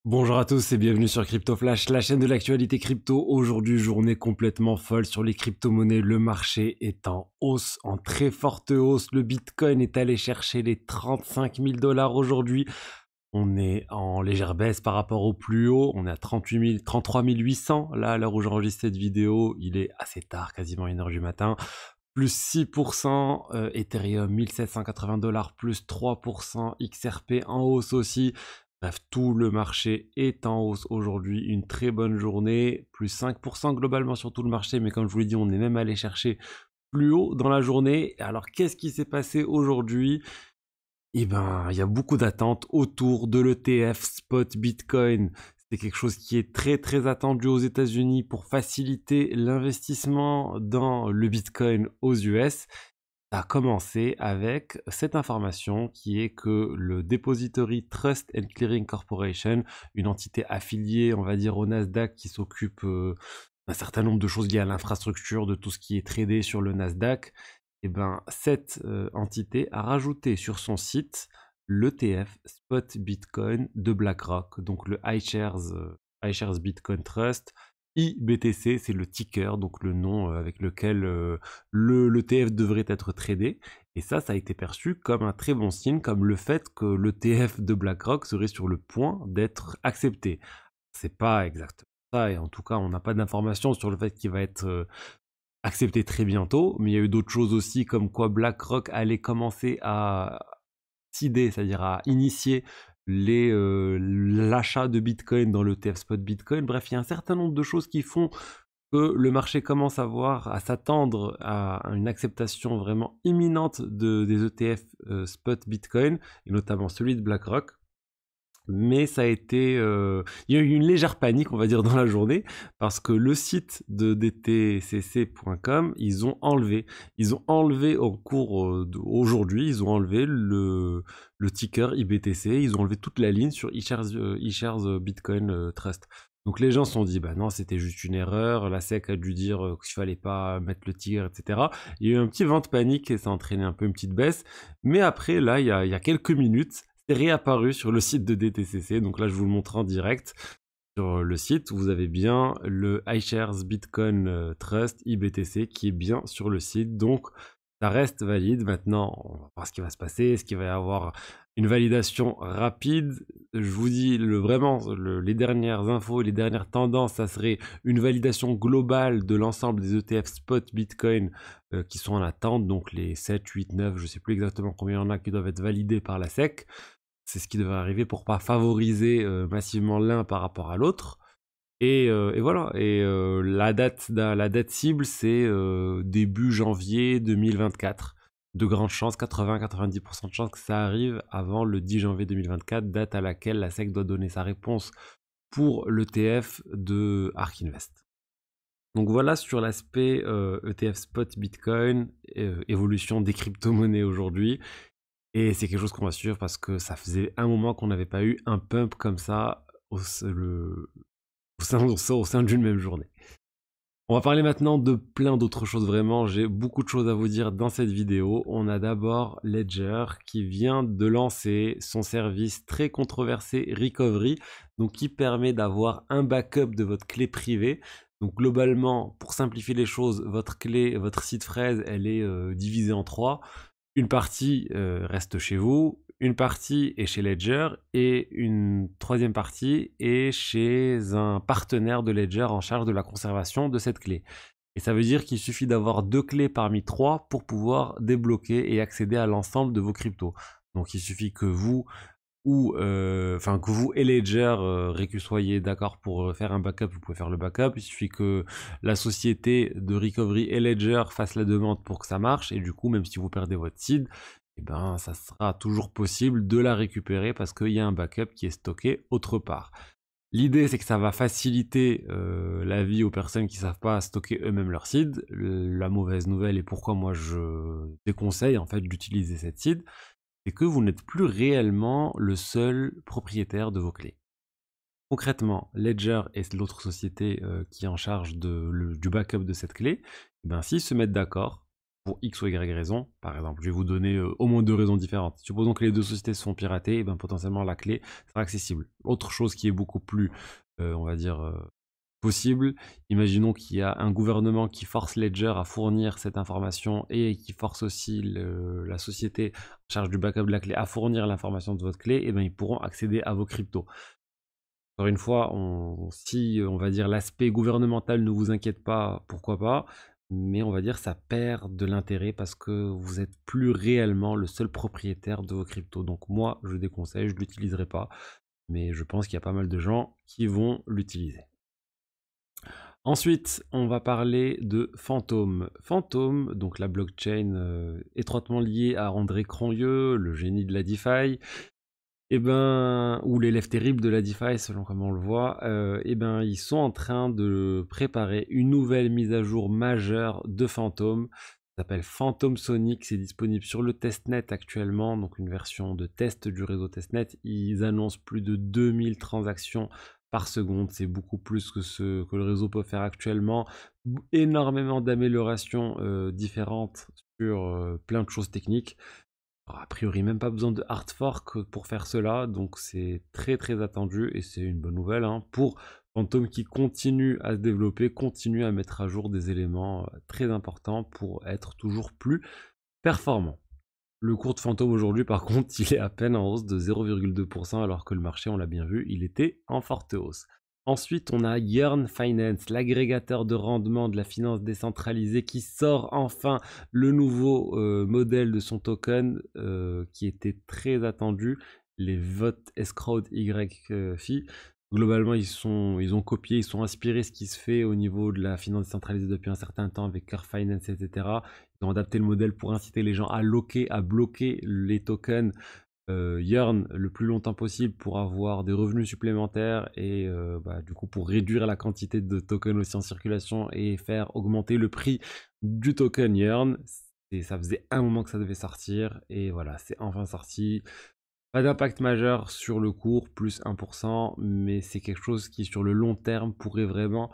Bonjour à tous et bienvenue sur Crypto Flash, la chaîne de l'actualité crypto. Aujourd'hui, journée complètement folle sur les crypto-monnaies. Le marché est en hausse, en très forte hausse. Le Bitcoin est allé chercher les 35 000 dollars aujourd'hui. On est en légère baisse par rapport au plus haut. On est à 33 800. Là, à l'heure où j'enregistre cette vidéo, il est assez tard, quasiment 1 heure du matin. Plus 6%, Ethereum 1780 dollars, plus 3%, XRP en hausse aussi. Bref, tout le marché est en hausse aujourd'hui. Une très bonne journée, plus 5% globalement sur tout le marché. Mais comme je vous l'ai dit, on est même allé chercher plus haut dans la journée. Alors, qu'est-ce qui s'est passé aujourd'hui? Eh ben, il y a beaucoup d'attentes autour de l'ETF Spot Bitcoin. C'est quelque chose qui est très très attendu aux États-Unis pour faciliter l'investissement dans le Bitcoin aux US. Ça a commencé avec cette information qui est que le Depository Trust and Clearing Corporation, une entité affiliée, on va dire, au Nasdaq qui s'occupe d'un certain nombre de choses liées à l'infrastructure, de tout ce qui est tradé sur le Nasdaq, et ben cette entité a rajouté sur son site l'ETF Spot Bitcoin de BlackRock, donc le iShares Bitcoin Trust. IBTC, c'est le ticker, donc le nom avec lequel l'ETF devrait être tradé. Et ça a été perçu comme un très bon signe, comme le fait que l'ETF de BlackRock serait sur le point d'être accepté. C'est pas exactement ça, et en tout cas, on n'a pas d'informations sur le fait qu'il va être accepté très bientôt, mais il y a eu d'autres choses aussi, comme quoi BlackRock allait commencer à seeder, c'est-à-dire à initier l'achat de Bitcoin dans l'ETF Spot Bitcoin. Bref, il y a un certain nombre de choses qui font que le marché commence à s'attendre à une acceptation vraiment imminente des ETF Spot Bitcoin, et notamment celui de BlackRock. Mais ça a été, il y a eu une légère panique, on va dire, dans la journée, parce que le site de dtcc.com, ils ont enlevé au cours d'aujourd'hui, ils ont enlevé le ticker IBTC, ils ont enlevé toute la ligne sur eShares Bitcoin Trust. Donc les gens se sont dit, bah non, c'était juste une erreur, la SEC a dû dire qu'il fallait pas mettre le ticker, etc. Il y a eu un petit vent de panique et ça a entraîné un peu une petite baisse. Mais après, là, il y a quelques minutes, c'est réapparu sur le site de DTCC. Donc là, je vous le montre en direct. Sur le site, vous avez bien le iShares Bitcoin Trust IBTC qui est bien sur le site. Donc, ça reste valide. Maintenant, on va voir ce qui va se passer. Est-ce qu'il va y avoir une validation rapide? Je vous dis vraiment les dernières infos, les dernières tendances, ça serait une validation globale de l'ensemble des ETF spot Bitcoin qui sont en attente. Donc les 7, 8, 9, je ne sais plus exactement combien il y en a qui doivent être validés par la SEC. C'est ce qui devrait arriver pour pas favoriser massivement l'un par rapport à l'autre. Et voilà. Et la date cible, c'est début janvier 2024. De grandes chances, 80-90% de chances que ça arrive avant le 10 janvier 2024, date à laquelle la SEC doit donner sa réponse pour l'ETF de ARK Invest. Donc voilà sur l'aspect ETF Spot Bitcoin, évolution des crypto-monnaies aujourd'hui. Et c'est quelque chose qu'on va suivre parce que ça faisait un moment qu'on n'avait pas eu un pump comme ça au sein d'une même journée. On va parler maintenant de plein d'autres choses vraiment. J'ai beaucoup de choses à vous dire dans cette vidéo. On a d'abord Ledger qui vient de lancer son service très controversé Recovery, donc qui permet d'avoir un backup de votre clé privée. Donc globalement, pour simplifier les choses, votre clé, votre seed phrase, elle est divisée en trois. Une partie reste chez vous, une partie est chez Ledger et une troisième partie est chez un partenaire de Ledger en charge de la conservation de cette clé. Et ça veut dire qu'il suffit d'avoir 2 clés parmi 3 pour pouvoir débloquer et accéder à l'ensemble de vos cryptos. Donc il suffit que vous que vous et Ledger soyez d'accord pour faire un backup, vous pouvez faire le backup. Il suffit que la société de recovery et Ledger fasse la demande pour que ça marche. Et du coup, même si vous perdez votre seed, eh ben, ça sera toujours possible de la récupérer parce qu'il y a un backup qui est stocké autre part. L'idée, c'est que ça va faciliter la vie aux personnes qui ne savent pas stocker eux-mêmes leur seed. La mauvaise nouvelle et pourquoi moi je déconseille en fait d'utiliser cette seed, c'est que vous n'êtes plus réellement le seul propriétaire de vos clés. Concrètement, Ledger est l'autre société qui est en charge du backup de cette clé. Eh ben, s'ils se mettent d'accord, pour X ou Y raison. Par exemple, je vais vous donner au moins 2 raisons différentes. Supposons que les 2 sociétés se font pirater, et ben potentiellement la clé sera accessible. Autre chose qui est beaucoup plus, on va dire, possible, imaginons qu'il y a un gouvernement qui force Ledger à fournir cette information et qui force aussi la société en charge du backup de la clé à fournir l'information de votre clé, et ben ils pourront accéder à vos cryptos. Encore une fois, si on va dire l'aspect gouvernemental ne vous inquiète pas, pourquoi pas, mais on va dire ça perd de l'intérêt parce que vous êtes plus réellement le seul propriétaire de vos cryptos. Donc moi, je déconseille, je ne l'utiliserai pas, mais je pense qu'il y a pas mal de gens qui vont l'utiliser. Ensuite, on va parler de Phantom. Phantom, donc la blockchain étroitement liée à André Cronje, le génie de la DeFi, et ben, ou l'élève terrible de la DeFi, selon comment on le voit, et ben, ils sont en train de préparer une nouvelle mise à jour majeure de Phantom. Ça s'appelle Phantom Sonic, c'est disponible sur le testnet actuellement, donc une version de test du réseau testnet. Ils annoncent plus de 2000 transactions par seconde, c'est beaucoup plus que ce que le réseau peut faire actuellement. Énormément d'améliorations différentes sur plein de choses techniques. Alors, a priori, même pas besoin de hard fork pour faire cela, donc c'est très très attendu et c'est une bonne nouvelle hein, pour Phantom qui continue à se développer, continue à mettre à jour des éléments très importants pour être toujours plus performant. Le cours de Phantom aujourd'hui, par contre, il est à peine en hausse de 0,2%, alors que le marché, on l'a bien vu, il était en forte hausse. Ensuite, on a Yearn Finance, l'agrégateur de rendement de la finance décentralisée, qui sort enfin le nouveau modèle de son token qui était très attendu, les votes escrowed YFI. Globalement, ils ont copié, ils sont inspirés ce qui se fait au niveau de la finance décentralisée depuis un certain temps avec Curve Finance, etc. Ils ont adapté le modèle pour inciter les gens à loquer, à bloquer les tokens Yearn le plus longtemps possible pour avoir des revenus supplémentaires et du coup pour réduire la quantité de tokens aussi en circulation et faire augmenter le prix du token Yearn. Et ça faisait un moment que ça devait sortir et voilà, c'est enfin sorti. Pas d'impact majeur sur le cours, plus 1%, mais c'est quelque chose qui sur le long terme pourrait vraiment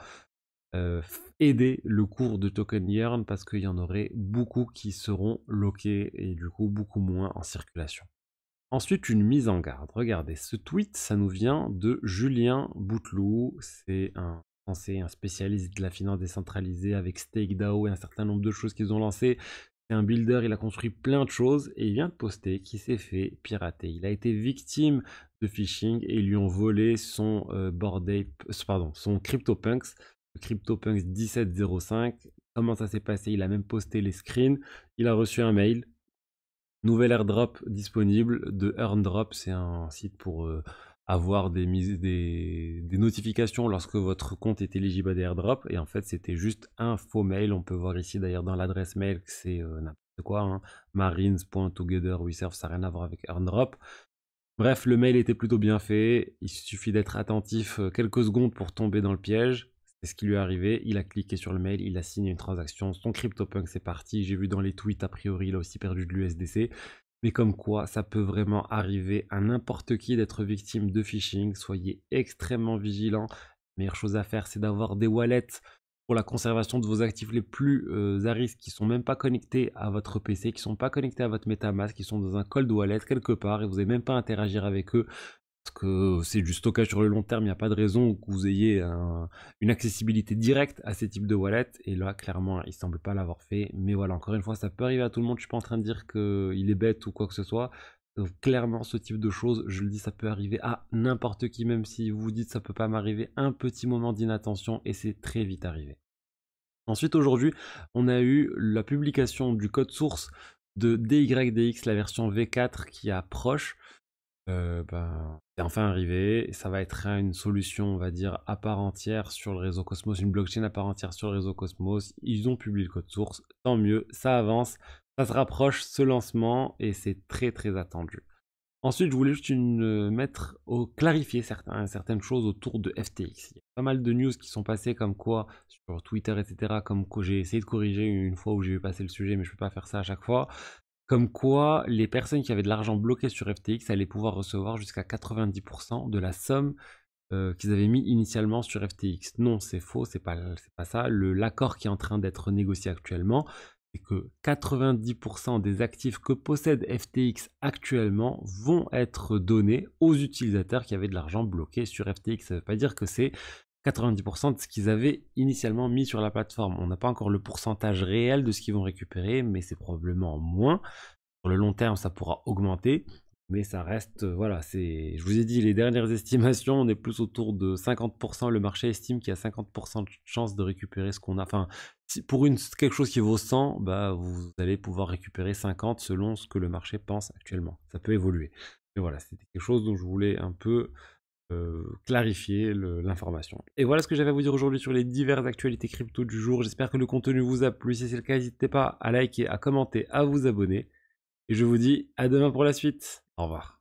aider le cours de token Yearn parce qu'il y en aurait beaucoup qui seront loqués et du coup beaucoup moins en circulation. Ensuite, une mise en garde. Regardez, ce tweet, ça nous vient de Julien Bouteloup. C'est un Français, un spécialiste de la finance décentralisée avec StakeDAO et un certain nombre de choses qu'ils ont lancées. C'est un builder, il a construit plein de choses et il vient de poster qu'il s'est fait pirater. Il a été victime de phishing et ils lui ont volé son son CryptoPunks, le CryptoPunks 1705. Comment ça s'est passé? Il a même posté les screens. Il a reçu un mail. Nouvel airdrop disponible de EarnDrop, c'est un site pour avoir des notifications lorsque votre compte est éligible à des airdrops. Et en fait, c'était juste un faux mail. On peut voir ici d'ailleurs dans l'adresse mail que c'est n'importe quoi. Hein. Marines.togetherweserve, ça n'a rien à voir avec EarnDrop. Bref, le mail était plutôt bien fait. Il suffit d'être attentif quelques secondes pour tomber dans le piège. C'est ce qui lui est arrivé. Il a cliqué sur le mail, il a signé une transaction. Son CryptoPunk, c'est parti. J'ai vu dans les tweets, a priori, il a aussi perdu de l'USDC. Mais comme quoi, ça peut vraiment arriver à n'importe qui d'être victime de phishing. Soyez extrêmement vigilants. La meilleure chose à faire, c'est d'avoir des wallets pour la conservation de vos actifs les plus à risque, qui sont même pas connectés à votre PC, qui sont pas connectés à votre MetaMask, qui sont dans un cold wallet quelque part et vous n'avez même pas à interagir avec eux parce que c'est du stockage sur le long terme, il n'y a pas de raison que vous ayez une accessibilité directe à ces types de wallets. Et là, clairement, il semble pas l'avoir fait. Mais voilà, encore une fois, ça peut arriver à tout le monde. Je suis pas en train de dire qu'il est bête ou quoi que ce soit. Donc, clairement, ce type de choses, je le dis, ça peut arriver à n'importe qui, même si vous vous dites ça peut pas m'arriver, un petit moment d'inattention et c'est très vite arrivé. Ensuite, aujourd'hui, on a eu la publication du code source de DYDX, la version V4 qui approche. C'est enfin arrivé. Ça va être une solution, on va dire, à part entière sur le réseau Cosmos, une blockchain à part entière sur le réseau Cosmos. Ils ont publié le code source, tant mieux, ça avance, ça se rapproche, ce lancement, et c'est très très attendu. Ensuite, je voulais juste clarifier certaines choses autour de FTX. Il y a pas mal de news qui sont passées comme quoi sur Twitter, etc. Comme quoi j'ai essayé de corriger une fois où j'ai vu passer le sujet, mais je ne peux pas faire ça à chaque fois. Comme quoi les personnes qui avaient de l'argent bloqué sur FTX allaient pouvoir recevoir jusqu'à 90% de la somme qu'ils avaient mis initialement sur FTX. Non, c'est faux, c'est pas ça. L'accord qui est en train d'être négocié actuellement, c'est que 90% des actifs que possède FTX actuellement vont être donnés aux utilisateurs qui avaient de l'argent bloqué sur FTX. Ça ne veut pas dire que c'est 90% de ce qu'ils avaient initialement mis sur la plateforme. On n'a pas encore le pourcentage réel de ce qu'ils vont récupérer, mais c'est probablement moins. Sur le long terme, ça pourra augmenter, mais ça reste, voilà, je vous ai dit, les dernières estimations, on est plus autour de 50%. Le marché estime qu'il y a 50% de chances de récupérer ce qu'on a. Enfin, pour quelque chose qui vaut 100, bah, vous allez pouvoir récupérer 50 selon ce que le marché pense actuellement. Ça peut évoluer. Mais voilà, c'était quelque chose dont je voulais un peu clarifier l'information. Et voilà ce que j'avais à vous dire aujourd'hui sur les diverses actualités crypto du jour. J'espère que le contenu vous a plu. Si c'est le cas, n'hésitez pas à liker, à commenter, à vous abonner. Et je vous dis à demain pour la suite. Au revoir.